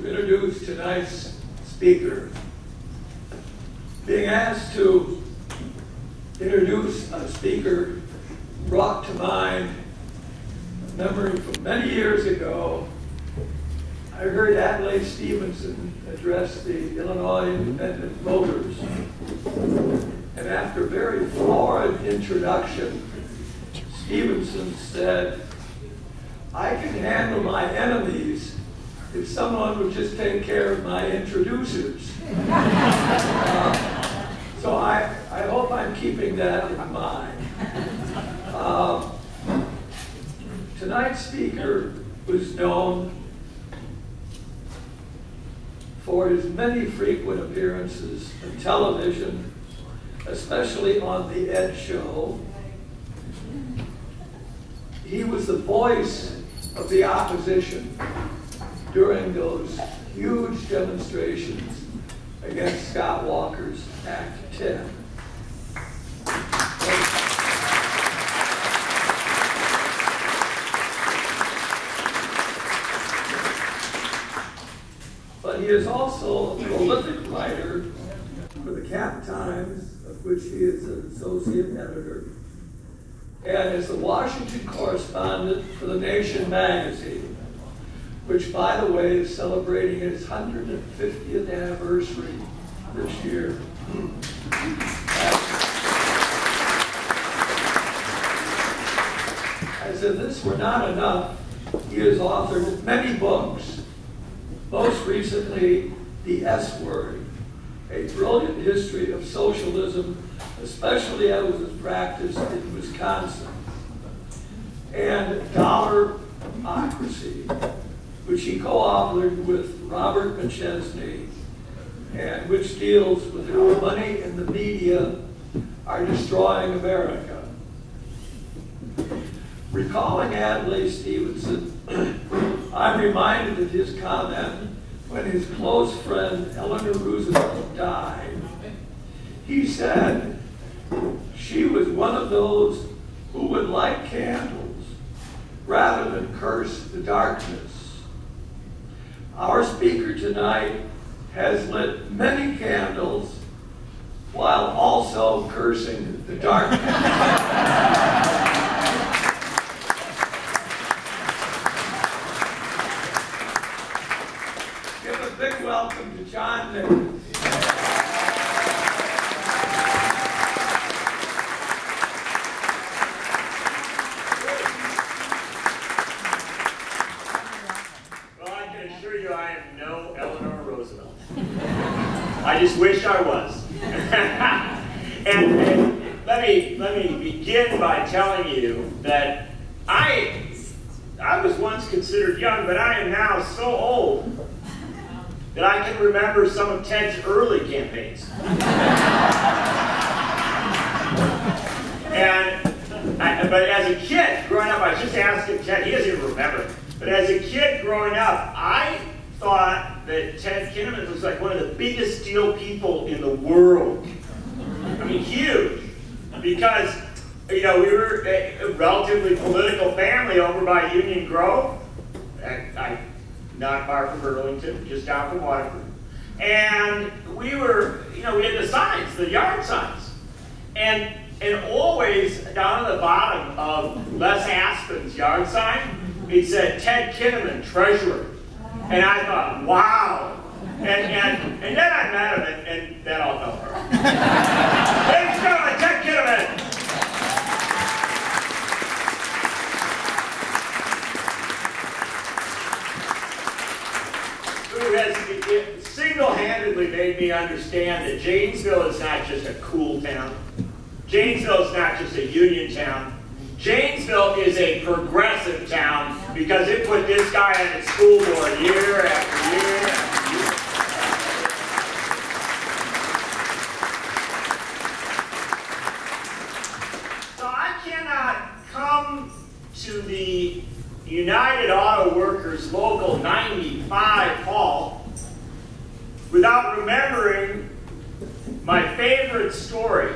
to introduce tonight's speaker. Being asked to introduce a speaker brought to mind a memory from many years ago. I heard Adlai Stevenson address the Illinois independent voters. And after a very florid introduction, Stevenson said, "I can handle my enemies if someone would just take care of my introducers." So I hope I'm keeping that in mind. Tonight's speaker was known for his many frequent appearances on television, especially on The Ed Show. He was the voice of the opposition during those huge demonstrations against Scott Walker's Act 10. But he is also a prolific writer for the Cap Times, of which he is an associate editor, and is the Washington correspondent for The Nation magazine, which, by the way, is celebrating its 150th anniversary this year. As if this were not enough, he has authored many books, most recently The S Word, a brilliant history of socialism, especially as it was practiced in Wisconsin, and Dollarocracy, which he co-authored with Robert McChesney, and which deals with how money and the media are destroying America. Recalling Adlai Stevenson, I'm reminded of his comment when his close friend Eleanor Roosevelt died. He said she was one of those who would light candles rather than curse the darkness. Our speaker tonight has lit many candles while also cursing the darkness. Big welcome to John Nichols. Well, I can assure you I am no Eleanor Roosevelt. I just wish I was. and let me begin by telling you that I was once considered young, but I am now so old that I can remember some of Ted's early campaigns. But as a kid growing up, I was just asking Ted, he doesn't even remember, but as a kid growing up, I thought that Ted Kinnemann was like one of the biggest steel people in the world. I mean, huge. Because, you know, we were a relatively political family over by Union Grove. Not far from Burlington, just down from Waterford. And we were, you know, we had the signs, the yard signs. And always down at the bottom of Les Aspen's yard sign, it said Ted Kinnemann, treasurer. And I thought, wow. And then I met him, and that all fell apart. Ladies and gentlemen, Ted Kinnemann. Who has single-handedly made me understand that Janesville is not just a cool town. Janesville is not just a union town. Janesville is a progressive town because it put this guy on its school board year after year after year. So I cannot come to the United Auto Workers Local 95 Hall without remembering my favorite story.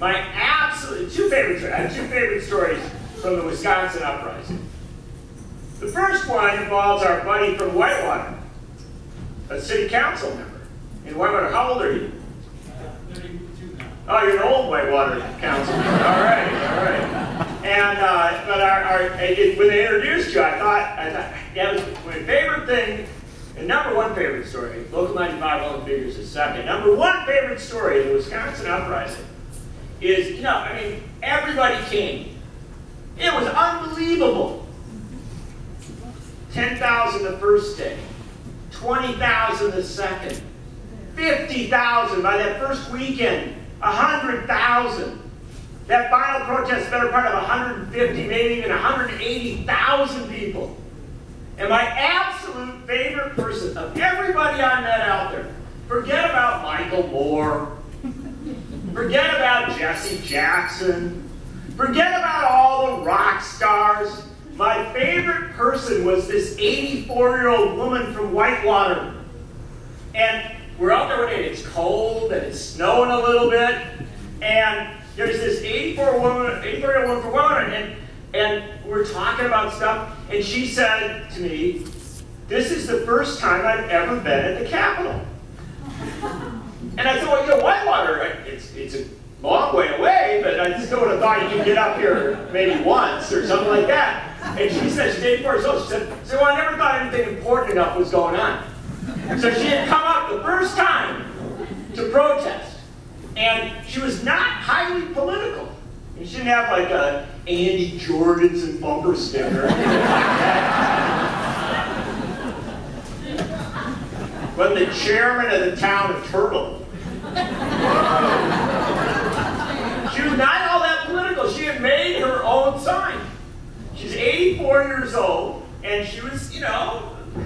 My absolute two favorite stories from the Wisconsin uprising. The first one involves our buddy from Whitewater, a city council member in Whitewater. How old are you? 32 now. Oh, you're an old Whitewater council member. All right, all right. And but when they introduced you, I thought that was my favorite thing. And number one favorite story, Local 95 only figures as second. Number one favorite story of the Wisconsin Uprising is, I mean, everybody came. It was unbelievable. 10,000 the first day, 20,000 the second, 50,000 by that first weekend, 100,000. That final protest, better part of 150, maybe even 180,000 people. And my absolute favorite person of everybody I met out there, forget about Michael Moore, forget about Jesse Jackson, forget about all the rock stars. My favorite person was this 84-year-old woman from Whitewater. And we're out there one day, it's cold and it's snowing a little bit, and there's this 84-year-old woman from Whitewater, and we're talking about stuff, and she said to me, "This is the first time I've ever been at the Capitol." And I said, "Well, Whitewater, it's a long way away, but I still would have thought you could get up here maybe once or something like that." And she said, she's 84 years old, she said, "Well, I never thought anything important enough was going on." So she had come up the first time to protest, and she was not highly political. And she didn't have like a Andy Jorgensen bumper sticker or anything like that. But the chairman of the town of Turtle. She was not all that political. She had made her own sign. She's 84 years old, and she was,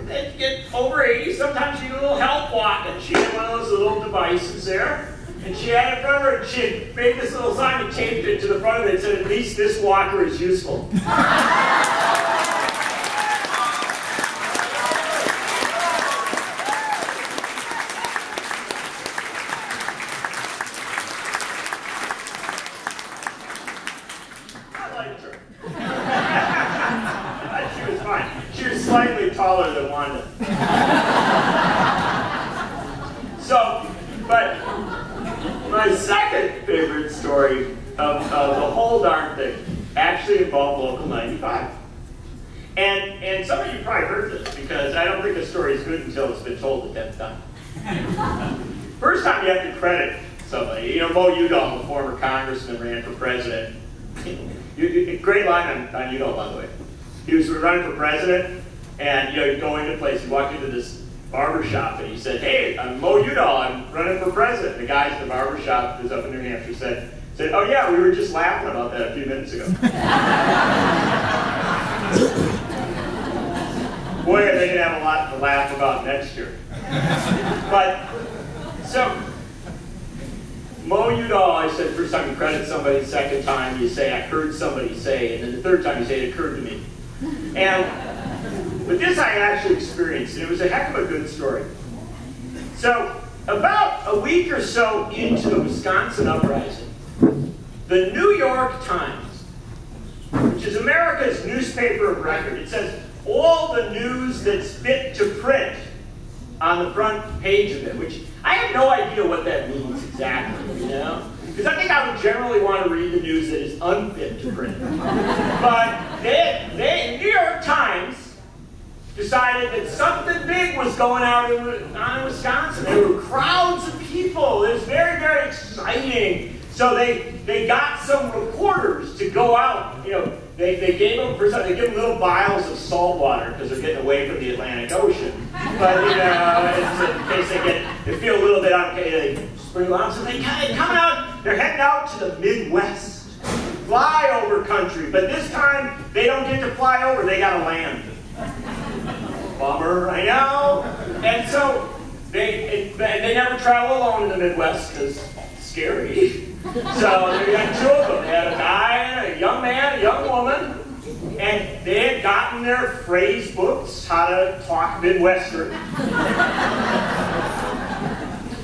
they get over 80, sometimes you need a little help walking. She had one of those little devices there, and she had it in front of her, and she had made this little sign and taped it to the front of it and said, "At least this walker is useful." I liked her. She was fine. She was slightly taller than Wanda. But my second favorite story of the whole darn thing actually involved Local 95. And some of you probably heard this, because I don't think a story is good until it's been told the 10th time. First time you have to credit somebody. Mo Udall, the former congressman, ran for president. Great line on Udall, by the way. He was running for president, and he'd go into a place, he walked into this barber shop, and he said, "Hey, I'm Mo Udall, I'm running for president." The guys at the barber shop, who's up in New Hampshire, said, "Oh yeah, we were just laughing about that a few minutes ago." Boy, are they going to have a lot to laugh about next year. But, so, Mo Udall, I said, first time you credit somebody, second time you say, "I heard somebody say," and then the third time you say, "It occurred to me." But this I actually experienced, and it was a heck of a good story. So, about a week or so into the Wisconsin Uprising, the New York Times, which is America's newspaper of record, it says all the news that's fit to print on the front page of it, which I have no idea what that means exactly, Because I think I would generally want to read the news that is unfit to print. But the New York Times decided that something big was going on in Wisconsin. There were crowds of people. It was very, very exciting. So they got some reporters to go out. They gave them little vials of salt water because they're getting away from the Atlantic Ocean. But in case they feel a little bit okay, they sprinkle out. So they come out. They're heading out to the Midwest, flyover country. But this time they don't get to fly over. They got to land. Bummer, I know. And so they never travel alone in the Midwest because it's scary. So they had two of them. They had a guy, a young man, a young woman, and they had gotten their phrase books, how to talk Midwestern.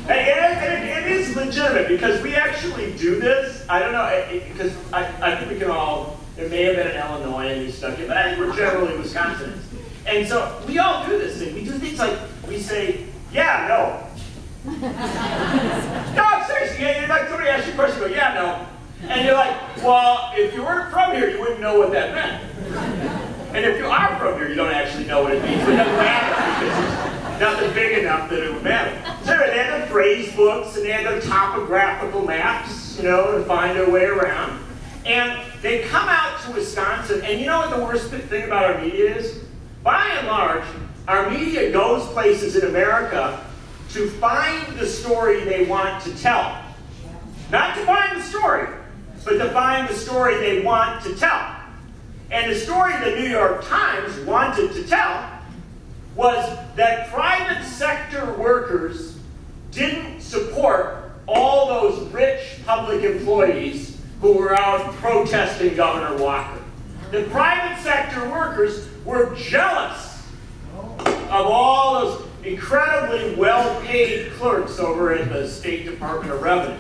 And it is legitimate because we actually do this. I don't know, because I think we can all, there may have been an Illinois and you stuck it, but we're generally Wisconsinans. And so we all do this thing. We do things like, we say, yeah, no. No, seriously, you're like, somebody asks you a question, you go, yeah, no. And you're like, well, if you weren't from here, you wouldn't know what that meant. And if you are from here, you don't actually know what it means. But it doesn't matter because it's nothing big enough that it would matter. So they had their phrase books and they had their topographical maps, you know, to find their way around. And they come out to Wisconsin, and you know what the worst thing about our media is? By and large, our media goes places in America to find the story they want to tell. Not to find the story, but to find the story they want to tell. And the story the New York Times wanted to tell was that private sector workers didn't support all those rich public employees who were out protesting Governor Walker. The private sector workers were jealous of all those incredibly well-paid clerks over at the State Department of Revenue.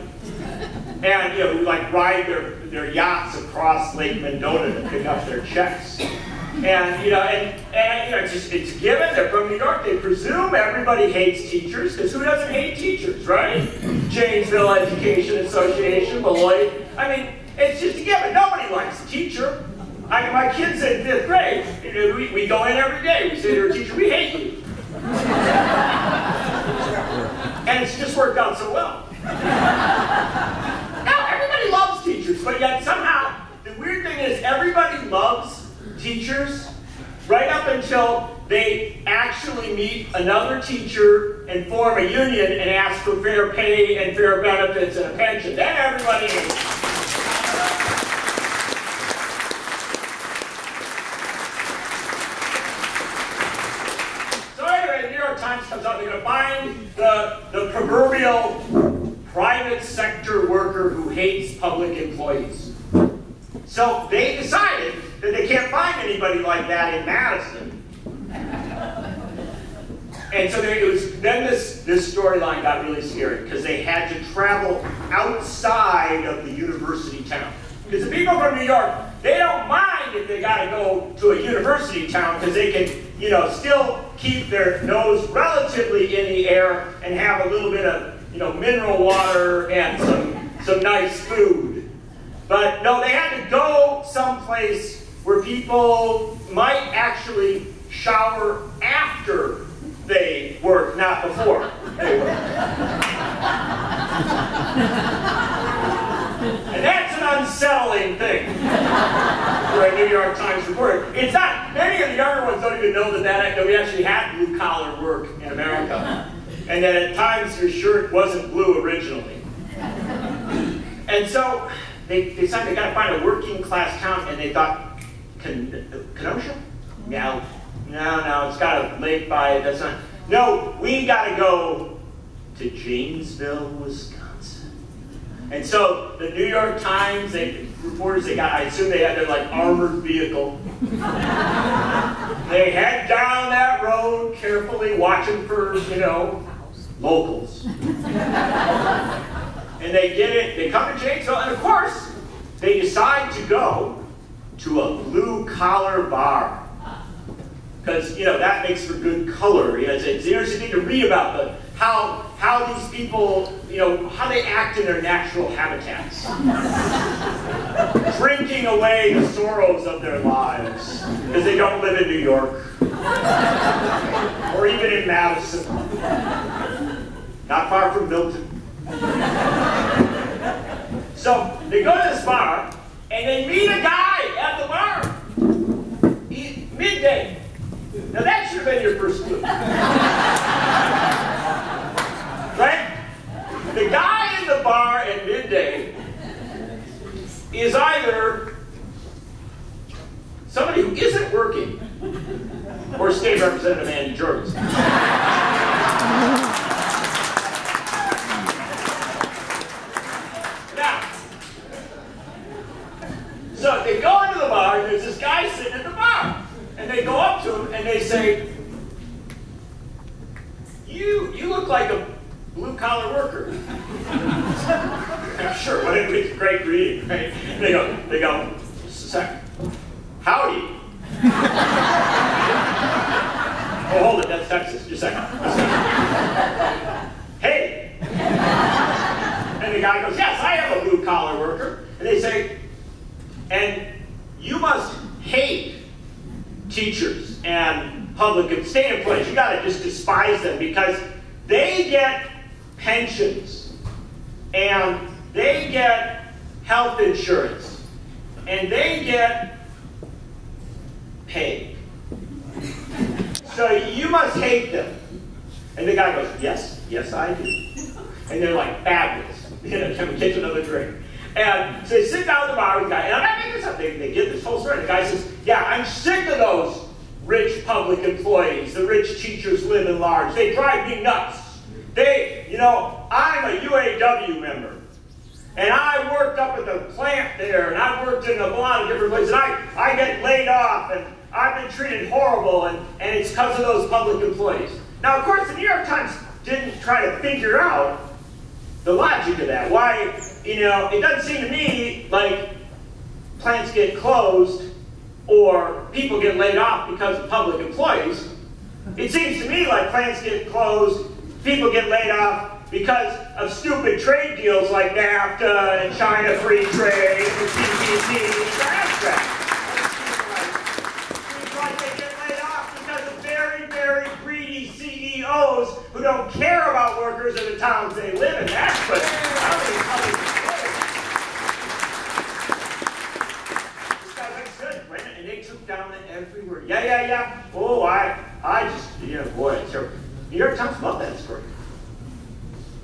And, you know, who like ride their yachts across Lake Mendota to pick up their checks. And, you know, and you know, it's a given. They're from New York. They presume everybody hates teachers, because who doesn't hate teachers, right? Janesville Education Association, Beloit. I mean, it's just a given. Nobody likes a teacher. My kids in 5th grade, you know, we go in every day. We say to our teacher, we hate you. And it's just worked out so well. Now, everybody loves teachers, but yet somehow, the weird thing is everybody loves teachers right up until they actually meet another teacher and form a union and ask for fair pay and fair benefits and a pension. Then everybody hates them. So anyway, the New York Times comes out, they're going to find the proverbial private sector worker who hates public employees. So they decided that they can't find anybody like that in Madison. And so then this storyline got really scary because they had to travel outside of the university town. Because the people from New York, they don't mind if they got to go to a university town because they can, you know, still keep their nose relatively in the air and have a little bit of, you know, mineral water and some nice food. But no, they had to go someplace where people might actually shower after they work, not before they work. And that's an unsettling thing for a New York Times reporter. It's not, many of the younger ones don't even know that we actually had blue-collar work in America. And that at times your shirt wasn't blue originally. And so they decided they got to find a working-class town, and they thought, Kenosha? No, it's got a lake by it. That's not. No, we got to go to Janesville, Wisconsin. And so the New York Times, reporters, I assume they had their like armored vehicle. They head down that road carefully, watching for, you know, locals. And they get it, they come to Janesville, and of course, they decide to go to a blue-collar bar. Because, you know, that makes for good color. You know, it's an interesting thing to read about how these people, you know, how they act in their natural habitats. Drinking away the sorrows of their lives. Because they don't live in New York. Or even in Madison. Not far from Milton. So they go to this bar, and they meet a guy at the bar. Midday. Now that should have been your first clue. Right? The guy in the bar at midday is either somebody who isn't working or State Representative Andy Jorgensen. So they go into the bar, and there's this guy sitting at the bar. And they go up to him, and they say, you look like a blue-collar worker. I'm sure, what a great greeting, right? They go, just a second. Howdy. Oh, hold it, that's Texas, just a second. Hey! And the guy goes, yes, I am a blue-collar worker. And they say, and you must hate teachers and public state employees. You got to just despise them because they get pensions and they get health insurance and they get paid. So you must hate them. And the guy goes, yes, yes I do. And they're like, fabulous. Can we get another drink? And so they sit down at the bar with the guy, and I'm not making this up, they get this whole story. The guy says, yeah, I'm sick of those rich public employees. The rich teachers live in large. They drive me nuts. I'm a UAW member. And I worked up at the plant there, and I've worked in a lot of different places, and I get laid off, and I've been treated horrible, and it's because of those public employees. Now, of course, the New York Times didn't try to figure out the logic of that. Why, it doesn't seem to me like plants get closed or people get laid off because of public employees. It seems to me like plants get closed, people get laid off because of stupid trade deals like NAFTA and China Free Trade and TPP and the abstract. It's like they get laid off because of very, very greedy CEOs who don't care about workers in the towns they live in. That's what this guy makes good, and they took down every word. Yeah. Oh, I just, boy, it's terrible. New York Times loved that story.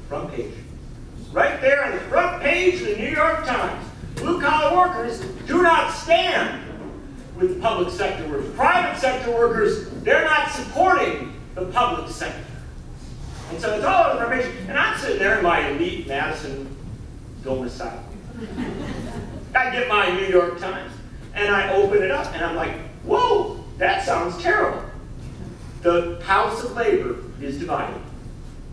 Front page. Right there on the front page of the New York Times. Blue-collar workers do not stand with the public sector workers. Private sector workers, they're not supporting the public sector. And so it's all over the front page. And I'm sitting there in my elite Madison domicile. I get my New York Times, and I open it up, and I'm like, whoa, that sounds terrible. The House of Labor is divided.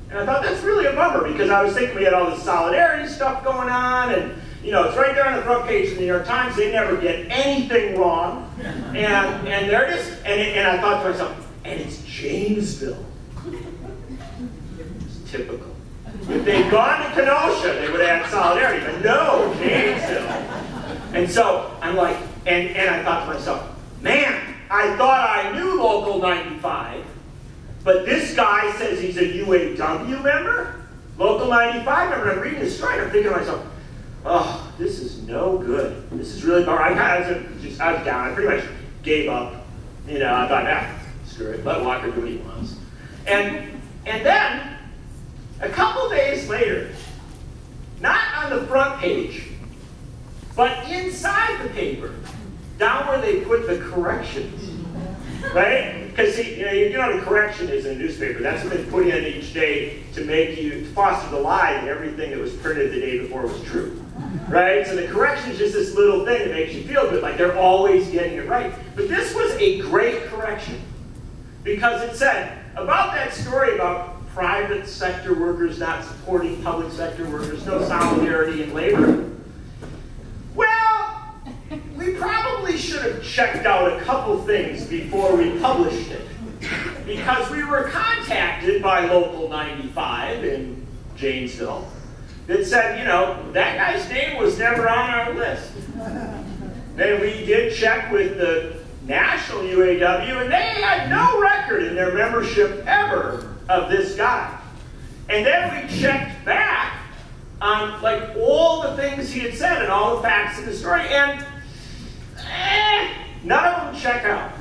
And I thought that's really a bummer because I was thinking we had all this solidarity stuff going on, and it's right there on the front page of the New York Times. They never get anything wrong, and they're just and I thought to myself, and it's Janesville. It's typical. If they'd gone to Kenosha, they would have had solidarity, but no, Janesville. And so I'm like, and I thought to myself, man, I thought I knew Local 95. But this guy says he's a UAW member? Local 95 member. I'm reading this story and I'm thinking to myself, oh, this is no good. This is really hard. I was down. I pretty much gave up. I thought, screw it. Let Walker do what he wants. And then, a couple days later, not on the front page, but inside the paper, down where they put the corrections, right? Because the correction is in a newspaper. That's what they put in each day to foster the lie that everything that was printed the day before was true, right? So the correction is just this little thing that makes you feel good, like they're always getting it right. But this was a great correction because it said about that story about private sector workers not supporting public sector workers, no solidarity in labor. Well, we probably should have checked out a couple things before we published it. Because we were contacted by Local 95 in Janesville that said, that guy's name was never on our list. Then we did check with the national UAW, and they had no record in their membership ever of this guy. And then we checked back on all the things he had said and all the facts of the story, and none of them check out.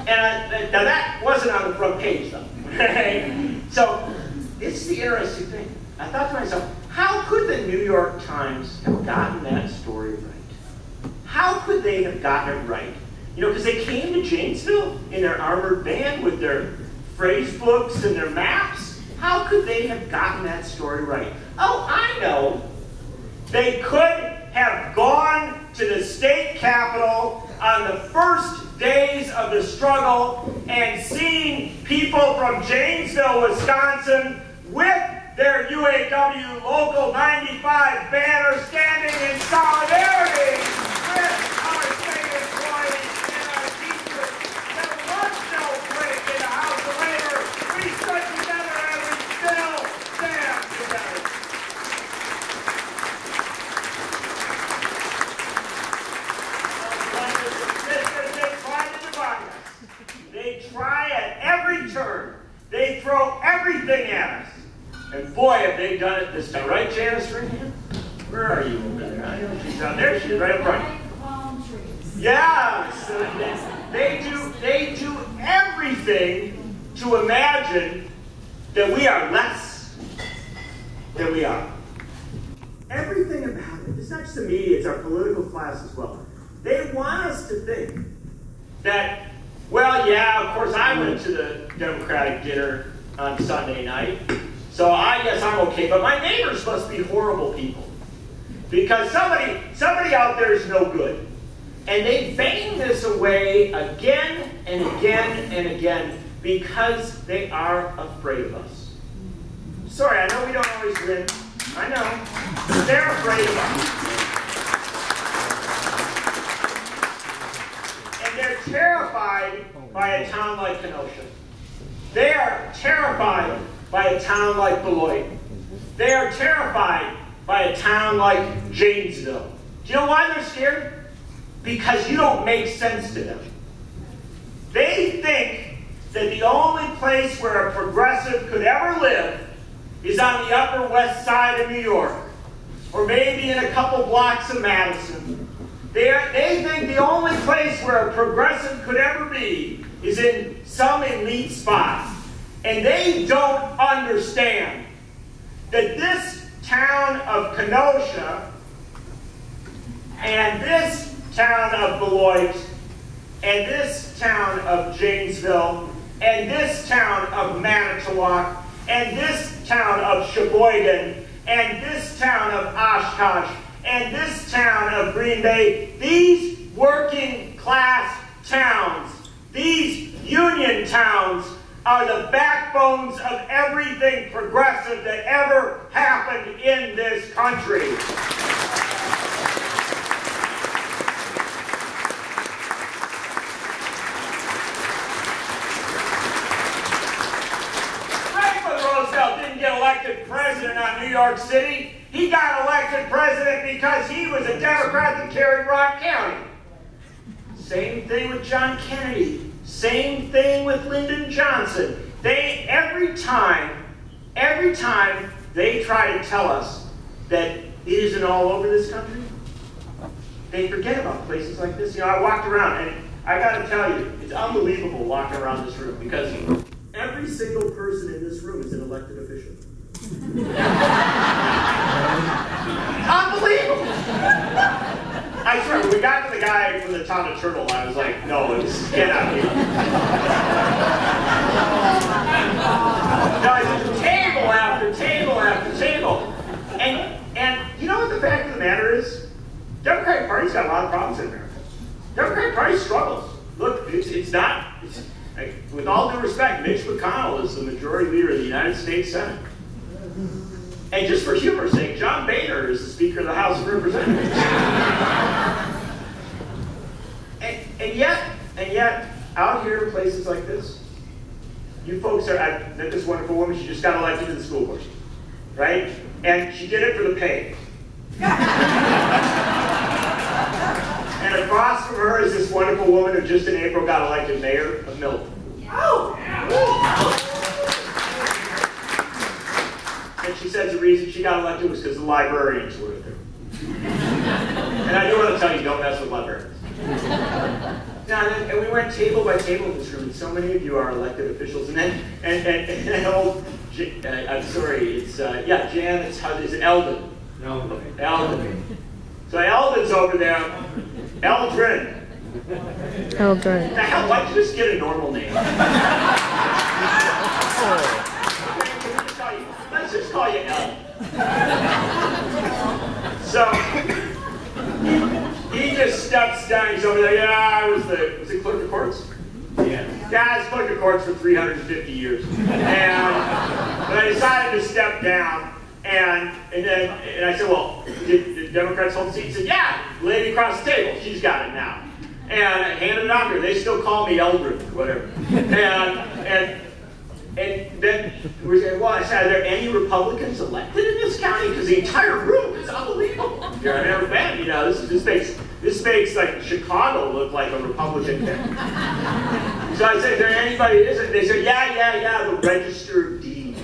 And now that wasn't on the front page, though. Right? So this is the interesting thing. I thought to myself, how could the New York Times have gotten that story right? How could they have gotten it right? Because they came to Janesville in their armored van with their phrase books and their maps. How could they have gotten that story right? Oh, I know. They could have gone to the state capitol on the first days of the struggle and seen people from Janesville, Wisconsin with their UAW Local 95 banner standing in solidarity with our state employees and our teachers. There was no break in the House They throw everything at us. And boy, have they done it this time. Right, Janice Ringham? Where are you over there? I know she's down there. She's right up front. Yes! They do everything to imagine that we are less than we are. Everything about it. It's not just the media, it's our political class as well. They want us to think that, well, yeah, of course I went to the Democratic dinner on Sunday night, so I guess I'm okay, but my neighbors must be horrible people. Because somebody out there is no good. And they bang this away again and again and again because they are afraid of us. Sorry, I know we don't always win. I know. They're afraid of us. And they're terrified by a town like Kenosha. They are terrified by a town like Beloit. They are terrified by a town like Janesville. Do you know why they're scared? Because you don't make sense to them. They think that the only place where a progressive could ever live is on the Upper West Side of New York, or maybe in a couple blocks of Madison. They think the only place where a progressive could ever be is in some elite spot. And they don't understand that this town of Kenosha and this town of Beloit and this town of Janesville and this town of Manitowoc and this town of Sheboygan and this town of Oshkosh and this town of Green Bay, these working class towns, these union towns, are the backbones of everything progressive that ever happened in this country. Franklin Roosevelt didn't get elected president on New York City. He got elected president because he was a Democrat that carried Rock County. Same thing with John Kennedy. Same thing with Lyndon Johnson. Every time they try to tell us that it isn't all over this country, they forget about places like this. You know, I walked around, and I got to tell you, it's unbelievable walking around this room because every single person in this room is an elected official. Unbelievable! I swear, when we got to the guy from the town of Turtle, I was like, no, get out of here. No, it's table after table after table. And you know what the fact of the matter is? Democratic Party's got a lot of problems in America. Democratic Party struggles. Look, with all due respect, Mitch McConnell is the majority leader of the United States Senate. And just for humor's sake, John Boehner is the Speaker of the House of Representatives. and yet, out here in places like this, you folks are, I met this wonderful woman, she just got elected to the school board, right? And she did it for the pay. And across from her is this wonderful woman who just in April got elected mayor of Milton. Oh! And she says the reason she got elected was because the librarians were there. And I do want to tell you, don't mess with librarians. Now, and we went table by table in this room, and so many of you are elected officials. And then, I'm sorry, it's, Jan, is it Eldon? No. Eldon. So Eldon's over there. Eldrin. Eldrin. The hell, why'd you just get a normal name? Let's just call you El. So, he just steps down, he's over there, yeah, was it clerk of courts? Yeah, I was clerk of courts for 350 years. And I decided to step down, and I said, well, did the Democrats hold the seat? He said, yeah, the lady across the table, she's got it now. And I handed it on to her. They still call me Eldrin, whatever. And then we said, well, I said, are there any Republicans elected in this county? Because the entire room is unbelievable. I've never been, you know, this makes like Chicago look like a Republican town. So I said, is there anybody that isn't? They said, yeah, Register of Deeds.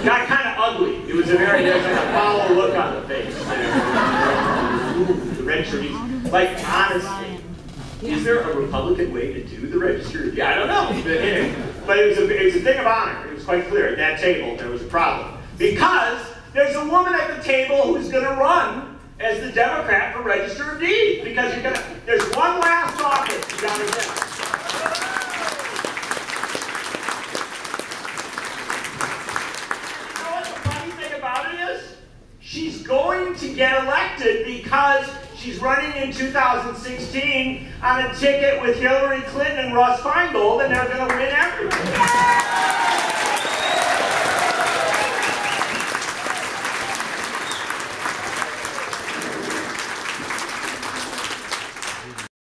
Got kind of ugly. It was there's like a foul look on the face. The Register of Deeds. Like, honestly, is there a Republican way to do the Register of Deeds? I don't know. But it was a thing of honor. It was quite clear at that table there was a problem. Because there's a woman at the table who's going to run as the Democrat for Register of Deeds. Because there's one last office you got to get. She's going to get elected because she's running in 2016 on a ticket with Hillary Clinton and Russ Feingold, and they're going to win everything.